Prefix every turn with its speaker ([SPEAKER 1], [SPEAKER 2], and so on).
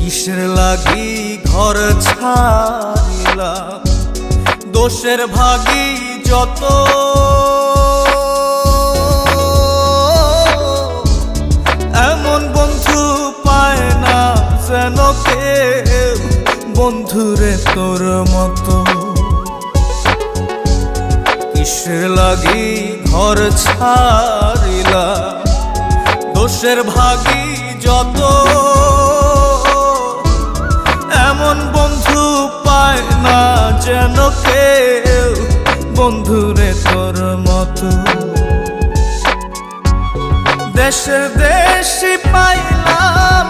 [SPEAKER 1] কিসের লাগি ঘর ছাড়িলাম, দোষের ভাগী যত। এমন বন্ধু পায় না যেন কেউ, বন্ধুরে তোর মতো। কিসের লাগি ঘর ছাড়িলাম, দোষের ভাগী যত। এমন বন্ধু পায় না যেন কেউ, বন্ধুরে তোর মতো। দেশে দেশে পাইলাম